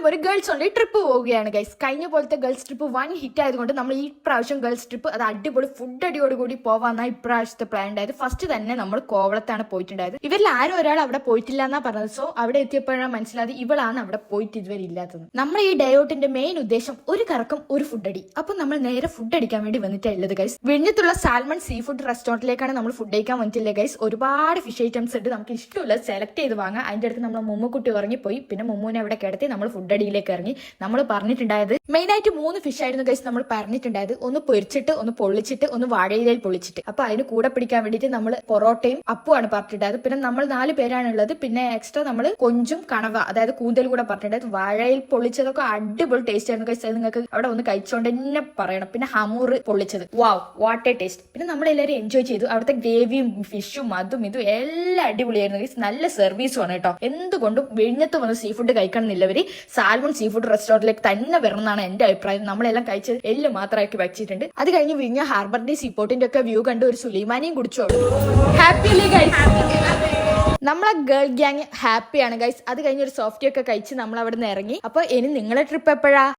ഒരു girls only trip പോവുകയാണ് guys. കഴിഞ്ഞ പോലത്തെ ഗേൾസ് ട്രിപ്പ് വൺ ഹിറ്റ് ആയതുകൊണ്ട് നമ്മൾ ഈ പ്രാവശ്യം ഗേൾസ് ട്രിപ്പ് അത് അടിപൊളി ഫുഡ് അടിയോടുകൂടി പോവാന്നാണ് ഇപ്രാവശ്യത്തെ പ്ലാൻ ഉണ്ടായത്. ഫസ്റ്റ് തന്നെ നമ്മൾ കോവളത്താണ് പോയിട്ടുണ്ടായത്. ഇവരിൽ ആരും ഒരാൾ അവിടെ പോയിട്ടില്ല എന്നാ പറഞ്ഞത്. സോ അവിടെ എത്തിയപ്പോഴാണ് മനസ്സിലായത് ഇവളാണ് അവിടെ പോയിട്ട് ഇതുവരെ ഇല്ലാത്തത്. നമ്മൾ ഈ ഡേ ഔട്ടിന്റെ മെയിൻ ഉദ്ദേശം ഒരു കറക്കം ഒരു ഫുഡ് അടി. അപ്പൊ നമ്മൾ നേരെ ഫുഡ് അടിക്കാൻ വേണ്ടി വന്നിട്ടുള്ളത് ഗൈസ്. വിഴിഞ്ഞത്തുള്ള സാൽമൺ സീ ഫുഡ് റെസ്റ്റോറന്റിലേക്കാണ് നമ്മൾ ഫുഡ് കഴിക്കാൻ വന്നിട്ടില്ലേ ഗൈസ്. ഒരുപാട് ഫിഷ് ഐറ്റംസ് ഉണ്ട്, നമുക്ക് ഇഷ്ടമുള്ള സെലക്ട് ചെയ്ത് വാങ്ങാം. അതിന്റെ അടുത്ത് നമ്മൾ മുമ്മുക്കുട്ടി ഇറങ്ങിപ്പോയി. പിന്നെ മുമ്മുവിനെ അവിടെ കിടത്തി നമ്മൾ ഫുഡ് അടിയിലേക്ക് ഇറങ്ങി. നമ്മൾ പറഞ്ഞിട്ടുണ്ടായത് മെയിൻ ആയിട്ട് 3 ഫിഷ് ആയിരുന്നു ഗൈസ് നമ്മൾ പറഞ്ഞിട്ടുണ്ടായത്. ഒന്ന് പൊരിച്ചിട്ട്, ഒന്ന് പൊള്ളിച്ചിട്ട്, ഒന്ന് വാഴയിലയിൽ പൊള്ളിച്ചിട്ട്. അപ്പൊ അതിന് കൂടെ പിടിക്കാൻ വേണ്ടിയിട്ട് നമ്മൾ പൊറോട്ടയും അപ്പുമാണ് പറഞ്ഞിട്ടുണ്ടായത്. പിന്നെ നമ്മൾ 4 പേരാണുള്ളത്. പിന്നെ എക്സ്ട്രാ നമ്മൾ കൊഞ്ചും കണവ അതായത് കൂന്തൽ കൂടെ പറഞ്ഞിട്ടുണ്ടായത്. വാഴയിൽ പൊള്ളിച്ചതൊക്കെ അടിപൊളി ടേസ്റ്റ് ആയിരുന്നു ഗൈസ്. അത് നിങ്ങൾക്ക് അവിടെ ഒന്ന് കഴിച്ചോണ്ട് തന്നെ പറയണം. പിന്നെ ഹമൂർ പൊള്ളിച്ചത്, വാവ് വാട്ട് എ ടേസ്റ്റ്. പിന്നെ നമ്മളെല്ലാവരും എൻജോയ് ചെയ്തു. അവിടുത്തെ ഗ്രേവിയും ഫിഷും അതും ഇതും എല്ലാം അടിപൊളിയായിരുന്നു ഗൈസ്. നല്ല സർവീസും ആണ് കേട്ടോ. എന്തുകൊണ്ടും വിഴിഞ്ഞത്ത് വന്ന് സീ ഫുഡ് കഴിക്കണം എന്നില്ലവര് സാൽമൺ സീ ഫുഡ് റെസ്റ്റോറന്റിലേക്ക് തന്നെ വരണം എന്നാണ് എന്റെ അഭിപ്രായം. നമ്മളെല്ലാം കഴിച്ചത് എല്ലാം മാത്രമാക്കി വെച്ചിട്ടുണ്ട്. അത് കഴിഞ്ഞ് വിഴിഞ്ഞ ഹാർബറിന്റെ സീപോർട്ടിന്റെ ഒക്കെ വ്യൂ കണ്ട് ഒരു സുലൈമാനിയും കുടിച്ചോളൂ. ഹാപ്പിയല്ലേ ഗൈസ്? നമ്മളെ ഗേൾ ഗ്യാങ് ഹാപ്പിയാണ് ഗൈസ്. അത് കഴിഞ്ഞ് ഒരു സോഫ്റ്റി ഒക്കെ കഴിച്ച് നമ്മൾ അവിടെ നിന്ന് ഇറങ്ങി. അപ്പൊ ഇനി നിങ്ങളെ ട്രിപ്പ് എപ്പോഴാ?